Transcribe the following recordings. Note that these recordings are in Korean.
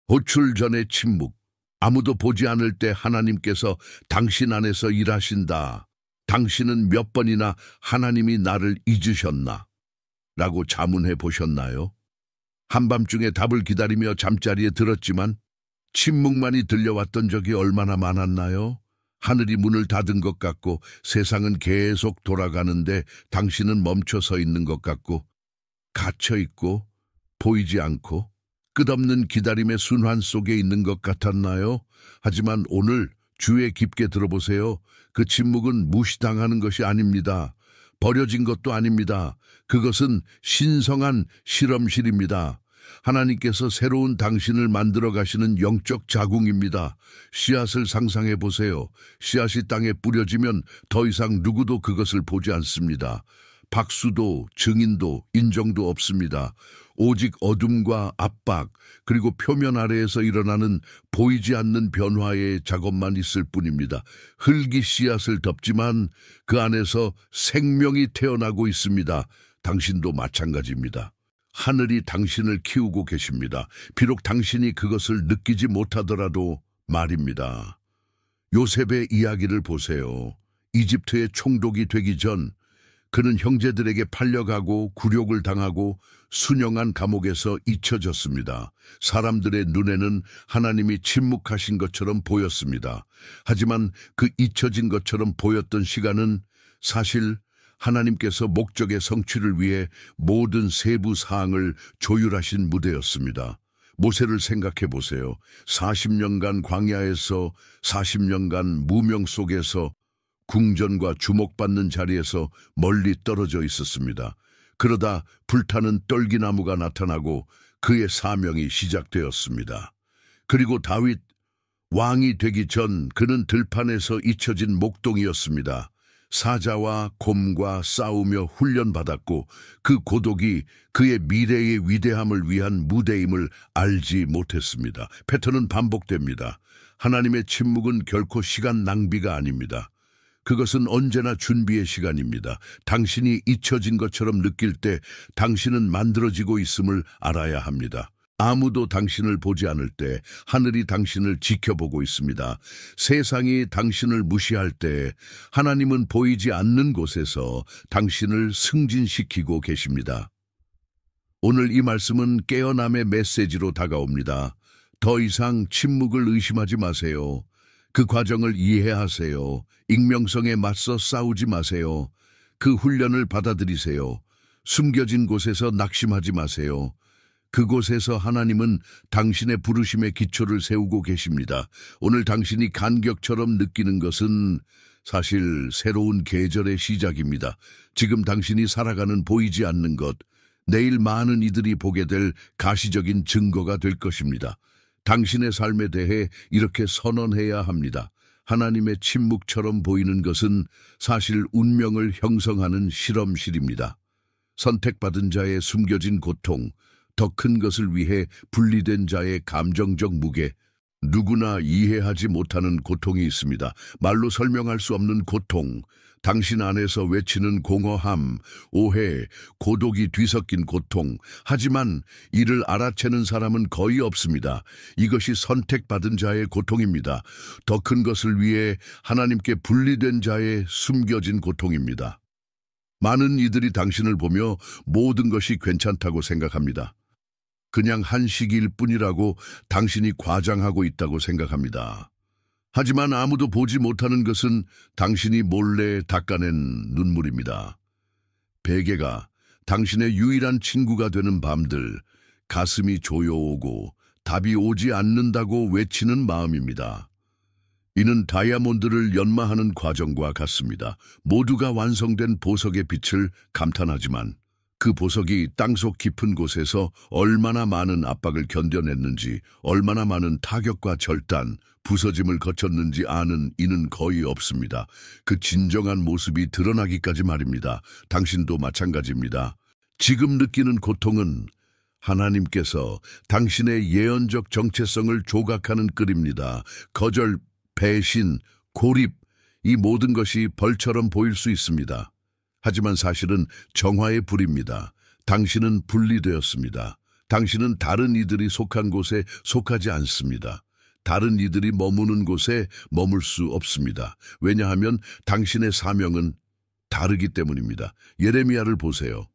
호출 전의 침묵. 아무도 보지 않을 때 하나님께서 당신 안에서 일하신다. 당신은 몇 번이나 하나님이 나를 잊으셨나? 라고 자문해 보셨나요? 한밤중에 답을 기다리며 잠자리에 들었지만 침묵만이 들려왔던 적이 얼마나 많았나요? 하늘이 문을 닫은 것 같고 세상은 계속 돌아가는데 당신은 멈춰 서 있는 것 같고 갇혀 있고 보이지 않고 끝없는 기다림의 순환 속에 있는 것 같았나요? 하지만 오늘 주의 깊게 들어보세요. 그 침묵은 무시당하는 것이 아닙니다. 버려진 것도 아닙니다. 그것은 신성한 실험실입니다. 하나님께서 새로운 당신을 만들어 가시는 영적 자궁입니다. 씨앗을 상상해 보세요. 씨앗이 땅에 뿌려지면 더 이상 누구도 그것을 보지 않습니다. 박수도 증인도 인정도 없습니다. 오직 어둠과 압박 그리고 표면 아래에서 일어나는 보이지 않는 변화의 작업만 있을 뿐입니다. 흙이 씨앗을 덮지만 그 안에서 생명이 태어나고 있습니다. 당신도 마찬가지입니다. 하늘이 당신을 키우고 계십니다. 비록 당신이 그것을 느끼지 못하더라도 말입니다. 요셉의 이야기를 보세요. 이집트의 총독이 되기 전 그는 형제들에게 팔려가고 굴욕을 당하고 순영한 감옥에서 잊혀졌습니다. 사람들의 눈에는 하나님이 침묵하신 것처럼 보였습니다. 하지만 그 잊혀진 것처럼 보였던 시간은 사실 하나님께서 목적의 성취를 위해 모든 세부 사항을 조율하신 무대였습니다. 모세를 생각해 보세요. 40년간 광야에서 40년간 무명 속에서 궁전과 주목받는 자리에서 멀리 떨어져 있었습니다. 그러다 불타는 떨기나무가 나타나고 그의 사명이 시작되었습니다. 그리고 다윗 왕이 되기 전 그는 들판에서 잊혀진 목동이었습니다. 사자와 곰과 싸우며 훈련받았고 그 고독이 그의 미래의 위대함을 위한 무대임을 알지 못했습니다. 패턴은 반복됩니다. 하나님의 침묵은 결코 시간 낭비가 아닙니다. 그것은 언제나 준비의 시간입니다. 당신이 잊혀진 것처럼 느낄 때 당신은 만들어지고 있음을 알아야 합니다. 아무도 당신을 보지 않을 때 하늘이 당신을 지켜보고 있습니다. 세상이 당신을 무시할 때 하나님은 보이지 않는 곳에서 당신을 승진시키고 계십니다. 오늘 이 말씀은 깨어남의 메시지로 다가옵니다. 더 이상 침묵을 의심하지 마세요. 그 과정을 이해하세요. 익명성에 맞서 싸우지 마세요. 그 훈련을 받아들이세요. 숨겨진 곳에서 낙심하지 마세요. 그곳에서 하나님은 당신의 부르심의 기초를 세우고 계십니다. 오늘 당신이 간격처럼 느끼는 것은 사실 새로운 계절의 시작입니다. 지금 당신이 살아가는 보이지 않는 것, 내일 많은 이들이 보게 될 가시적인 증거가 될 것입니다. 당신의 삶에 대해 이렇게 선언해야 합니다. 하나님의 침묵처럼 보이는 것은 사실 운명을 형성하는 실험실입니다. 선택받은 자의 숨겨진 고통, 더 큰 것을 위해 분리된 자의 감정적 무게, 누구나 이해하지 못하는 고통이 있습니다. 말로 설명할 수 없는 고통, 당신 안에서 외치는 공허함, 오해, 고독이 뒤섞인 고통. 하지만 이를 알아채는 사람은 거의 없습니다. 이것이 선택받은 자의 고통입니다. 더 큰 것을 위해 하나님께 분리된 자의 숨겨진 고통입니다. 많은 이들이 당신을 보며 모든 것이 괜찮다고 생각합니다. 그냥 한 시기일 뿐이라고 당신이 과장하고 있다고 생각합니다. 하지만 아무도 보지 못하는 것은 당신이 몰래 닦아낸 눈물입니다. 베개가 당신의 유일한 친구가 되는 밤들, 가슴이 조여오고 답이 오지 않는다고 외치는 마음입니다. 이는 다이아몬드를 연마하는 과정과 같습니다. 모두가 완성된 보석의 빛을 감탄하지만 그 보석이 땅속 깊은 곳에서 얼마나 많은 압박을 견뎌냈는지, 얼마나 많은 타격과 절단, 부서짐을 거쳤는지 아는 이는 거의 없습니다. 그 진정한 모습이 드러나기까지 말입니다. 당신도 마찬가지입니다. 지금 느끼는 고통은 하나님께서 당신의 예언적 정체성을 조각하는 끈입니다. 거절, 배신, 고립, 이 모든 것이 벌처럼 보일 수 있습니다. 하지만 사실은 정화의 불입니다. 당신은 분리되었습니다. 당신은 다른 이들이 속한 곳에 속하지 않습니다. 다른 이들이 머무는 곳에 머물 수 없습니다. 왜냐하면 당신의 사명은 다르기 때문입니다. 예레미야를 보세요.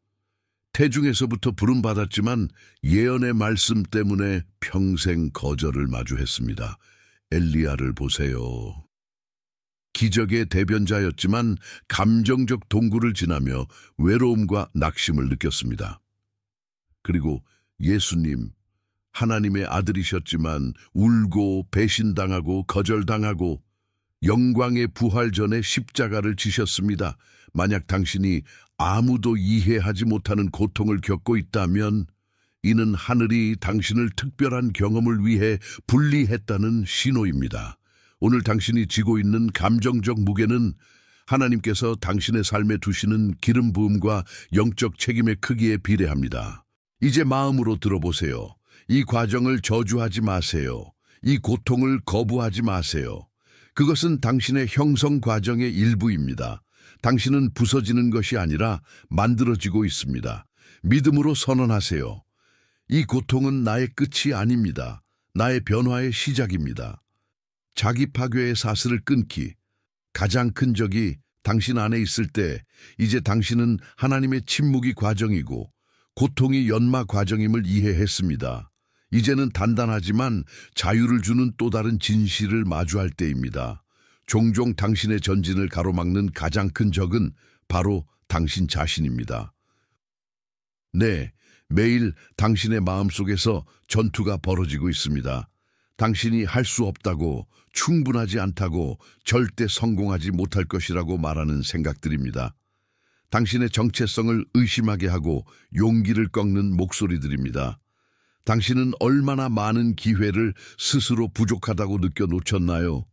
태중에서부터 부름받았지만 예언의 말씀 때문에 평생 거절을 마주했습니다. 엘리야를 보세요. 기적의 대변자였지만 감정적 동굴을 지나며 외로움과 낙심을 느꼈습니다. 그리고 예수님, 하나님의 아들이셨지만 울고 배신당하고 거절당하고 영광의 부활 전에 십자가를 지셨습니다. 만약 당신이 아무도 이해하지 못하는 고통을 겪고 있다면 이는 하늘이 당신을 특별한 경험을 위해 분리했다는 신호입니다. 오늘 당신이 지고 있는 감정적 무게는 하나님께서 당신의 삶에 두시는 기름 부음과 영적 책임의 크기에 비례합니다. 이제 마음으로 들어보세요. 이 과정을 저주하지 마세요. 이 고통을 거부하지 마세요. 그것은 당신의 형성 과정의 일부입니다. 당신은 부서지는 것이 아니라 만들어지고 있습니다. 믿음으로 선언하세요. 이 고통은 나의 끝이 아닙니다. 나의 변화의 시작입니다. 자기 파괴의 사슬을 끊기. 가장 큰 적이 당신 안에 있을 때 이제 당신은 하나님의 침묵이 과정이고 고통이 연마 과정임을 이해했습니다. 이제는 단단하지만 자유를 주는 또 다른 진실을 마주할 때입니다. 종종 당신의 전진을 가로막는 가장 큰 적은 바로 당신 자신입니다. 네, 매일 당신의 마음속에서 전투가 벌어지고 있습니다. 당신이 할 수 없다고, 충분하지 않다고, 절대 성공하지 못할 것이라고 말하는 생각들입니다. 당신의 정체성을 의심하게 하고 용기를 꺾는 목소리들입니다. 당신은 얼마나 많은 기회를 스스로 부족하다고 느껴 놓쳤나요?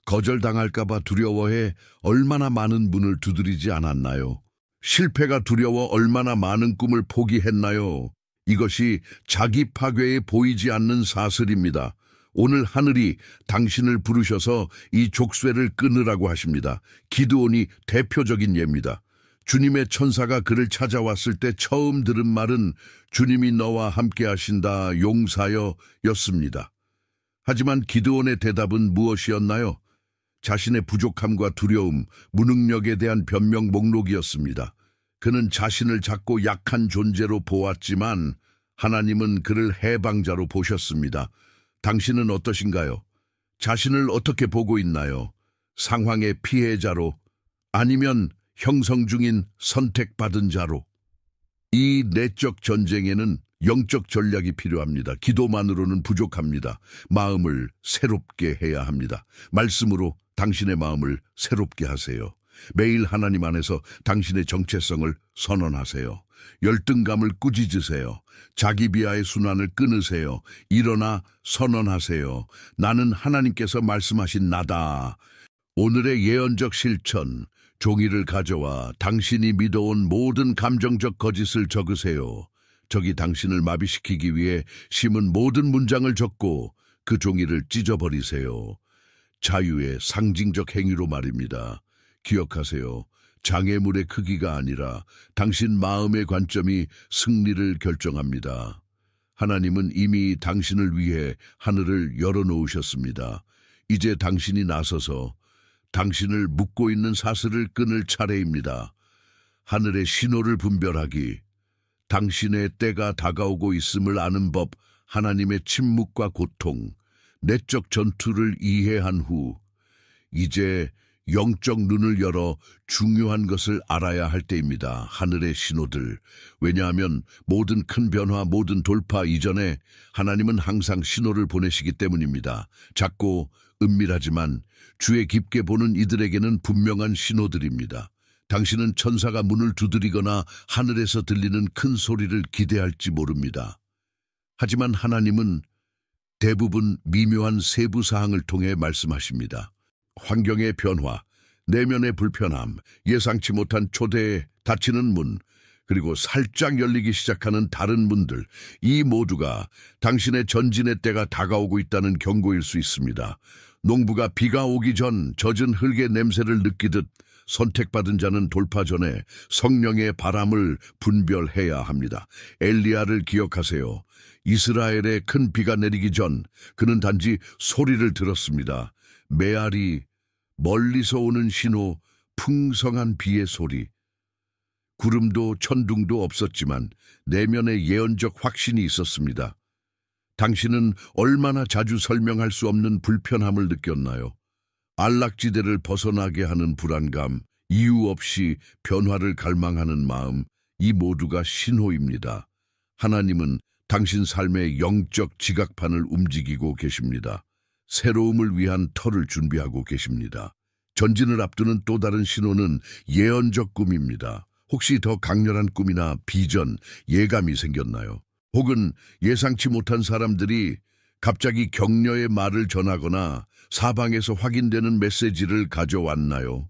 거절당할까봐 두려워해 얼마나 많은 문을 두드리지 않았나요? 실패가 두려워 얼마나 많은 꿈을 포기했나요? 이것이 자기 파괴에 보이지 않는 사슬입니다. 오늘 하늘이 당신을 부르셔서 이 족쇄를 끊으라고 하십니다. 기드온이 대표적인 예입니다. 주님의 천사가 그를 찾아왔을 때 처음 들은 말은 주님이 너와 함께 하신다 용사여 였습니다. 하지만 기드온의 대답은 무엇이었나요? 자신의 부족함과 두려움, 무능력에 대한 변명 목록이었습니다. 그는 자신을 작고 약한 존재로 보았지만 하나님은 그를 해방자로 보셨습니다. 당신은 어떠신가요? 자신을 어떻게 보고 있나요? 상황의 피해자로 아니면 형성 중인 선택받은 자로? 이 내적 전쟁에는 영적 전략이 필요합니다. 기도만으로는 부족합니다. 마음을 새롭게 해야 합니다. 말씀으로 당신의 마음을 새롭게 하세요. 매일 하나님 안에서 당신의 정체성을 선언하세요. 열등감을 꾸짖으세요. 자기 비하의 순환을 끊으세요. 일어나 선언하세요. 나는 하나님께서 말씀하신 나다. 오늘의 예언적 실천, 종이를 가져와 당신이 믿어온 모든 감정적 거짓을 적으세요. 적이 당신을 마비시키기 위해 심은 모든 문장을 적고 그 종이를 찢어버리세요. 자유의 상징적 행위로 말입니다. 기억하세요. 장애물의 크기가 아니라 당신 마음의 관점이 승리를 결정합니다. 하나님은 이미 당신을 위해 하늘을 열어놓으셨습니다. 이제 당신이 나서서 당신을 묶고 있는 사슬을 끊을 차례입니다. 하늘의 신호를 분별하기, 당신의 때가 다가오고 있음을 아는 법, 하나님의 침묵과 고통, 내적 전투를 이해한 후 이제 영적 눈을 열어 중요한 것을 알아야 할 때입니다. 하늘의 신호들. 왜냐하면 모든 큰 변화, 모든 돌파 이전에 하나님은 항상 신호를 보내시기 때문입니다. 작고 은밀하지만 주의 깊게 보는 이들에게는 분명한 신호들입니다. 당신은 천사가 문을 두드리거나 하늘에서 들리는 큰 소리를 기대할지 모릅니다. 하지만 하나님은 대부분 미묘한 세부 사항을 통해 말씀하십니다. 환경의 변화, 내면의 불편함, 예상치 못한 초대에 닫히는 문, 그리고 살짝 열리기 시작하는 다른 문들, 이 모두가 당신의 전진의 때가 다가오고 있다는 경고일 수 있습니다. 농부가 비가 오기 전 젖은 흙의 냄새를 느끼듯 선택받은 자는 돌파 전에 성령의 바람을 분별해야 합니다. 엘리야를 기억하세요. 이스라엘에 큰 비가 내리기 전 그는 단지 소리를 들었습니다. 메아리, 멀리서 오는 신호, 풍성한 비의 소리. 구름도 천둥도 없었지만 내면에 예언적 확신이 있었습니다. 당신은 얼마나 자주 설명할 수 없는 불편함을 느꼈나요? 안락지대를 벗어나게 하는 불안감, 이유 없이 변화를 갈망하는 마음, 이 모두가 신호입니다. 하나님은 당신 삶의 영적 지각판을 움직이고 계십니다. 새로움을 위한 터를 준비하고 계십니다. 전진을 앞두는 또 다른 신호는 예언적 꿈입니다. 혹시 더 강렬한 꿈이나 비전, 예감이 생겼나요? 혹은 예상치 못한 사람들이 갑자기 격려의 말을 전하거나 사방에서 확인되는 메시지를 가져왔나요?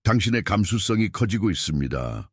당신의 감수성이 커지고 있습니다.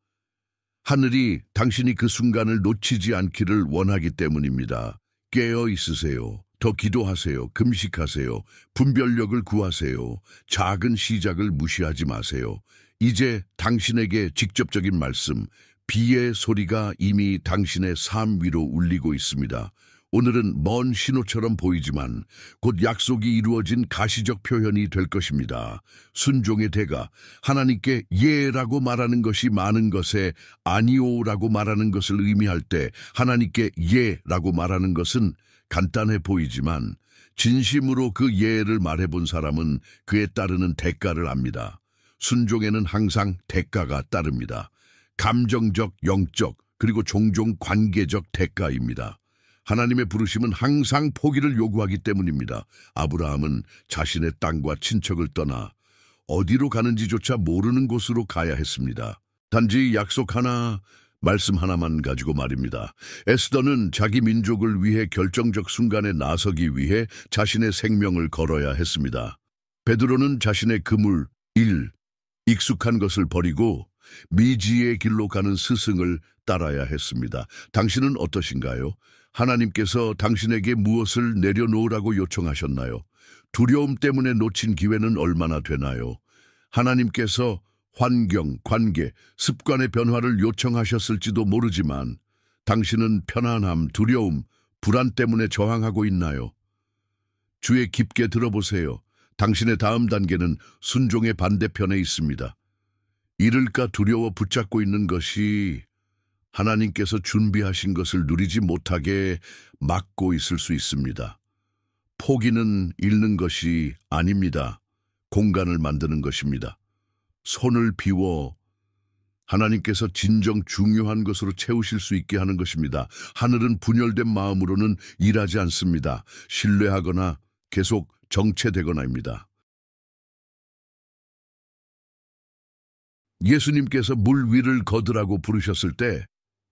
하늘이 당신이 그 순간을 놓치지 않기를 원하기 때문입니다. 깨어 있으세요. 더 기도하세요. 금식하세요. 분별력을 구하세요. 작은 시작을 무시하지 마세요. 이제 당신에게 직접적인 말씀, 비의 소리가 이미 당신의 삶 위로 울리고 있습니다. 오늘은 먼 신호처럼 보이지만 곧 약속이 이루어진 가시적 표현이 될 것입니다. 순종의 대가, 하나님께 예라고 말하는 것이 많은 것에 아니오라고 말하는 것을 의미할 때 하나님께 예라고 말하는 것은 간단해 보이지만 진심으로 그 예를 말해본 사람은 그에 따르는 대가를 압니다. 순종에는 항상 대가가 따릅니다. 감정적, 영적, 그리고 종종 관계적 대가입니다. 하나님의 부르심은 항상 포기를 요구하기 때문입니다. 아브라함은 자신의 땅과 친척을 떠나 어디로 가는지조차 모르는 곳으로 가야 했습니다. 단지 약속 하나, 말씀 하나만 가지고 말입니다. 에스더는 자기 민족을 위해 결정적 순간에 나서기 위해 자신의 생명을 걸어야 했습니다. 베드로는 자신의 그물, 일, 익숙한 것을 버리고 미지의 길로 가는 스승을 따라야 했습니다. 당신은 어떠신가요? 하나님께서 당신에게 무엇을 내려놓으라고 요청하셨나요? 두려움 때문에 놓친 기회는 얼마나 되나요? 하나님께서 환경, 관계, 습관의 변화를 요청하셨을지도 모르지만 당신은 편안함, 두려움, 불안 때문에 저항하고 있나요? 주의 깊게 들어보세요. 당신의 다음 단계는 순종의 반대편에 있습니다. 잃을까 두려워 붙잡고 있는 것이 하나님께서 준비하신 것을 누리지 못하게 막고 있을 수 있습니다. 포기는 잃는 것이 아닙니다. 공간을 만드는 것입니다. 손을 비워 하나님께서 진정 중요한 것으로 채우실 수 있게 하는 것입니다. 하늘은 분열된 마음으로는 일하지 않습니다. 신뢰하거나 계속 정체되거나입니다. 예수님께서 물 위를 걷으라고 부르셨을 때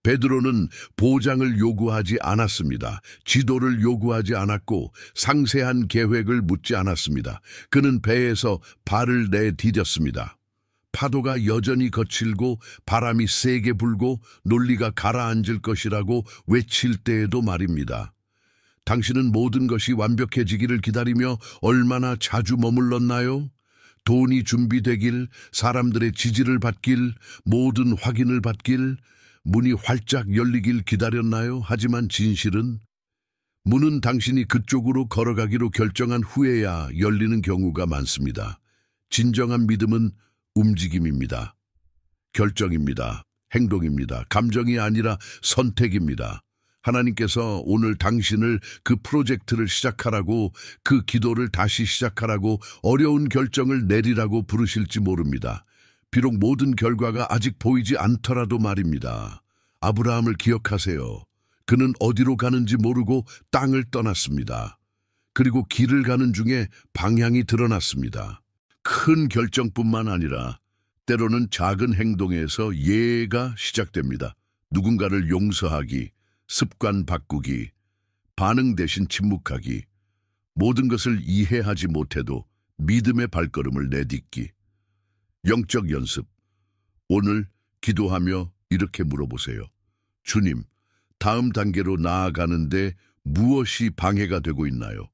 베드로는 보장을 요구하지 않았습니다. 지도를 요구하지 않았고 상세한 계획을 묻지 않았습니다. 그는 배에서 발을 내디뎠습니다. 파도가 여전히 거칠고 바람이 세게 불고 논리가 가라앉을 것이라고 외칠 때에도 말입니다. 당신은 모든 것이 완벽해지기를 기다리며 얼마나 자주 머물렀나요? 돈이 준비되길, 사람들의 지지를 받길, 모든 확인을 받길, 문이 활짝 열리길 기다렸나요? 하지만 진실은 문은 당신이 그쪽으로 걸어가기로 결정한 후에야 열리는 경우가 많습니다. 진정한 믿음은 움직임입니다. 결정입니다. 행동입니다. 감정이 아니라 선택입니다. 하나님께서 오늘 당신을 그 프로젝트를 시작하라고, 그 기도를 다시 시작하라고, 어려운 결정을 내리라고 부르실지 모릅니다. 비록 모든 결과가 아직 보이지 않더라도 말입니다. 아브라함을 기억하세요. 그는 어디로 가는지 모르고 땅을 떠났습니다. 그리고 길을 가는 중에 방향이 드러났습니다. 큰 결정뿐만 아니라 때로는 작은 행동에서 예가 시작됩니다. 누군가를 용서하기, 습관 바꾸기, 반응 대신 침묵하기, 모든 것을 이해하지 못해도 믿음의 발걸음을 내딛기. 영적 연습. 오늘 기도하며 이렇게 물어보세요. 주님, 다음 단계로 나아가는데 무엇이 방해가 되고 있나요?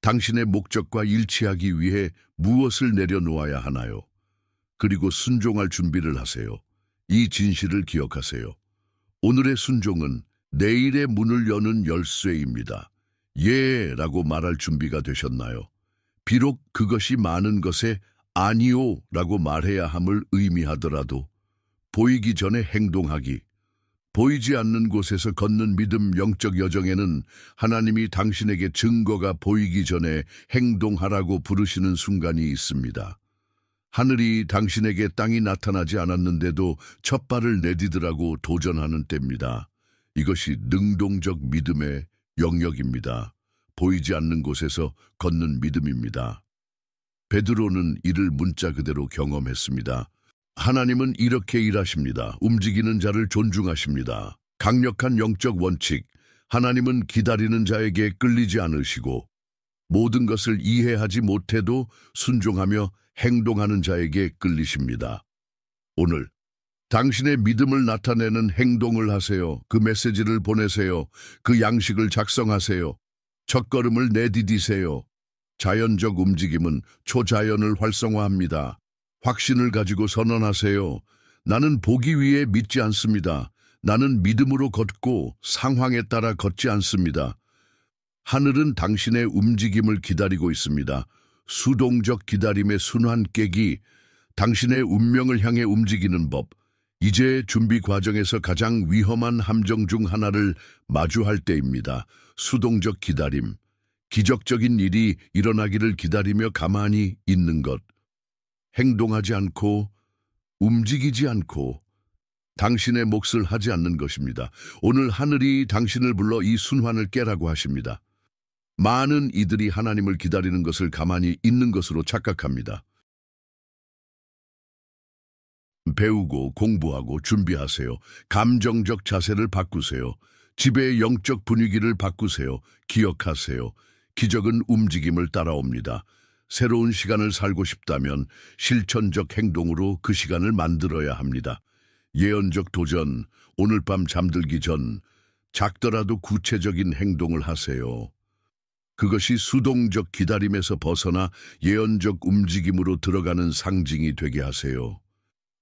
당신의 목적과 일치하기 위해 무엇을 내려놓아야 하나요? 그리고 순종할 준비를 하세요. 이 진실을 기억하세요. 오늘의 순종은 내일의 문을 여는 열쇠입니다. 예 라고 말할 준비가 되셨나요? 비록 그것이 많은 것에 아니요 라고 말해야 함을 의미하더라도 보이기 전에 행동하기, 보이지 않는 곳에서 걷는 믿음 영적 여정에는 하나님이 당신에게 증거가 보이기 전에 행동하라고 부르시는 순간이 있습니다. 하늘이 당신에게 땅이 나타나지 않았는데도 첫 발을 내디디라고 도전하는 때입니다. 이것이 능동적 믿음의 영역입니다. 보이지 않는 곳에서 걷는 믿음입니다. 베드로는 이를 문자 그대로 경험했습니다. 하나님은 이렇게 일하십니다. 움직이는 자를 존중하십니다. 강력한 영적 원칙, 하나님은 기다리는 자에게 끌리지 않으시고 모든 것을 이해하지 못해도 순종하며 행동하는 자에게 끌리십니다. 오늘 당신의 믿음을 나타내는 행동을 하세요. 그 메시지를 보내세요. 그 양식을 작성하세요. 첫걸음을 내디디세요. 자연적 움직임은 초자연을 활성화합니다. 확신을 가지고 선언하세요. 나는 보기 위해 믿지 않습니다. 나는 믿음으로 걷고 상황에 따라 걷지 않습니다. 하늘은 당신의 움직임을 기다리고 있습니다. 수동적 기다림의 순환 깨기, 당신의 운명을 향해 움직이는 법, 이제 준비 과정에서 가장 위험한 함정 중 하나를 마주할 때입니다. 수동적 기다림, 기적적인 일이 일어나기를 기다리며 가만히 있는 것. 행동하지 않고 움직이지 않고 당신의 몫을 하지 않는 것입니다. 오늘 하늘이 당신을 불러 이 순환을 깨라고 하십니다. 많은 이들이 하나님을 기다리는 것을 가만히 있는 것으로 착각합니다. 배우고 공부하고 준비하세요. 감정적 자세를 바꾸세요. 집의 영적 분위기를 바꾸세요. 기억하세요. 기적은 움직임을 따라옵니다. 새로운 시간을 살고 싶다면 실천적 행동으로 그 시간을 만들어야 합니다. 예언적 도전, 오늘 밤 잠들기 전 작더라도 구체적인 행동을 하세요. 그것이 수동적 기다림에서 벗어나 예언적 움직임으로 들어가는 상징이 되게 하세요.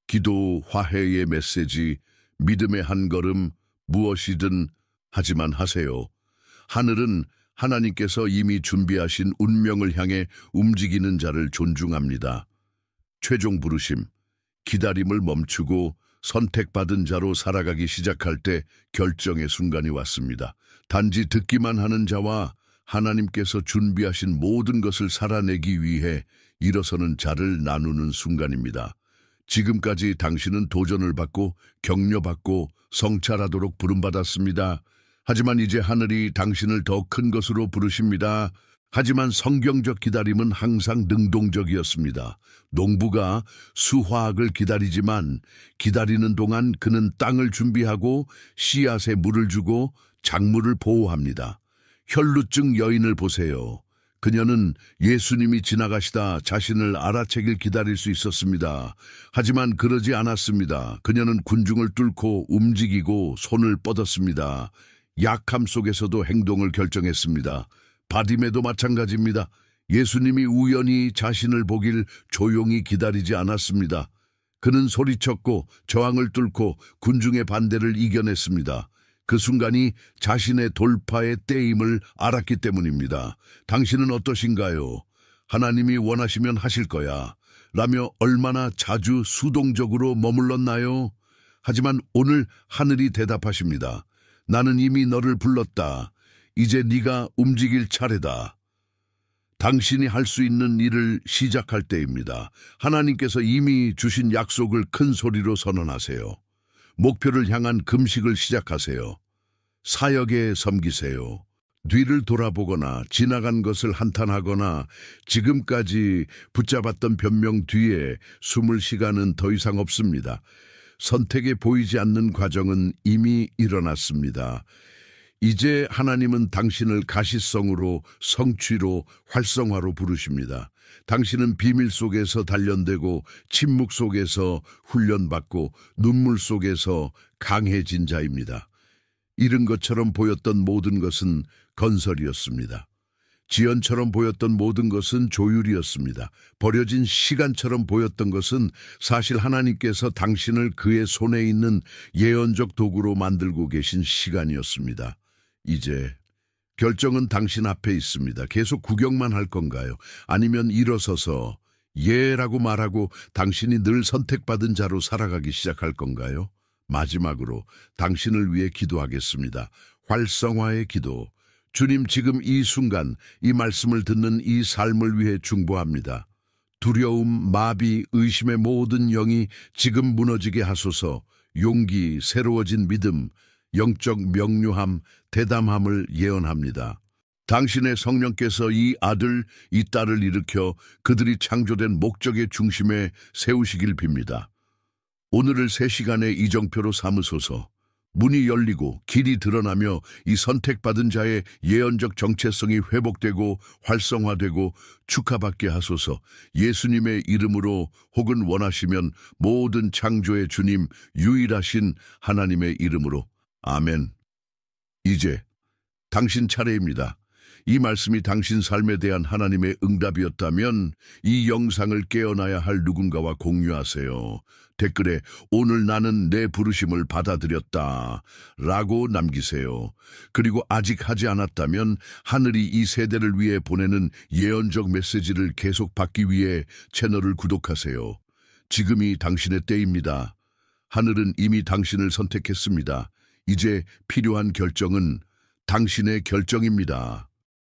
기도, 화해의 메시지, 믿음의 한 걸음, 무엇이든 하지만 하세요. 하늘은 하나님께서 이미 준비하신 운명을 향해 움직이는 자를 존중합니다. 최종 부르심, 기다림을 멈추고 선택받은 자로 살아가기 시작할 때 결정의 순간이 왔습니다. 단지 듣기만 하는 자와 하나님께서 준비하신 모든 것을 살아내기 위해 일어서는 자를 나누는 순간입니다. 지금까지 당신은 도전을 받고 격려받고 성찰하도록 부름받았습니다. 하지만 이제 하늘이 당신을 더 큰 것으로 부르십니다. 하지만 성경적 기다림은 항상 능동적이었습니다. 농부가 수확을 기다리지만 기다리는 동안 그는 땅을 준비하고 씨앗에 물을 주고 작물을 보호합니다. 혈루증 여인을 보세요. 그녀는 예수님이 지나가시다 자신을 알아채길 기다릴 수 있었습니다. 하지만 그러지 않았습니다. 그녀는 군중을 뚫고 움직이고 손을 뻗었습니다. 약함 속에서도 행동을 결정했습니다. 바디메도 마찬가지입니다. 예수님이 우연히 자신을 보길 조용히 기다리지 않았습니다. 그는 소리쳤고 저항을 뚫고 군중의 반대를 이겨냈습니다. 그 순간이 자신의 돌파의 때임을 알았기 때문입니다. 당신은 어떠신가요? 하나님이 원하시면 하실 거야 라며 얼마나 자주 수동적으로 머물렀나요? 하지만 오늘 하늘이 대답하십니다. 나는 이미 너를 불렀다. 이제 네가 움직일 차례다. 당신이 할 수 있는 일을 시작할 때입니다. 하나님께서 이미 주신 약속을 큰 소리로 선언하세요. 목표를 향한 금식을 시작하세요. 사역에 섬기세요. 뒤를 돌아보거나 지나간 것을 한탄하거나 지금까지 붙잡았던 변명 뒤에 숨을 시간은 더 이상 없습니다. 선택에 보이지 않는 과정은 이미 일어났습니다. 이제 하나님은 당신을 가시성으로 성취로 활성화로 부르십니다. 당신은 비밀 속에서 단련되고 침묵 속에서 훈련받고 눈물 속에서 강해진 자입니다. 잃은 것처럼 보였던 모든 것은 건설이었습니다. 지연처럼 보였던 모든 것은 조율이었습니다. 버려진 시간처럼 보였던 것은 사실 하나님께서 당신을 그의 손에 있는 예언적 도구로 만들고 계신 시간이었습니다. 이제 결정은 당신 앞에 있습니다. 계속 구경만 할 건가요? 아니면 일어서서 예라고 말하고 당신이 늘 선택받은 자로 살아가기 시작할 건가요? 마지막으로 당신을 위해 기도하겠습니다. 활성화의 기도. 주님, 지금 이 순간 이 말씀을 듣는 이 삶을 위해 중보합니다. 두려움, 마비, 의심의 모든 영이 지금 무너지게 하소서. 용기, 새로워진 믿음, 영적 명료함, 대담함을 예언합니다. 당신의 성령께서 이 아들, 이 딸을 일으켜 그들이 창조된 목적의 중심에 세우시길 빕니다. 오늘을 3시간의 이정표로 삼으소서. 문이 열리고 길이 드러나며 이 선택받은 자의 예언적 정체성이 회복되고 활성화되고 축하받게 하소서. 예수님의 이름으로 혹은 원하시면 모든 창조의 주님, 유일하신 하나님의 이름으로. 아멘. 이제 당신 차례입니다. 이 말씀이 당신 삶에 대한 하나님의 응답이었다면 이 영상을 깨어나야 할 누군가와 공유하세요. 댓글에 오늘 나는 내 부르심을 받아들였다 라고 남기세요. 그리고 아직 하지 않았다면 하늘이 이 세대를 위해 보내는 예언적 메시지를 계속 받기 위해 채널을 구독하세요. 지금이 당신의 때입니다. 하늘은 이미 당신을 선택했습니다. 이제 필요한 결정은 당신의 결정입니다.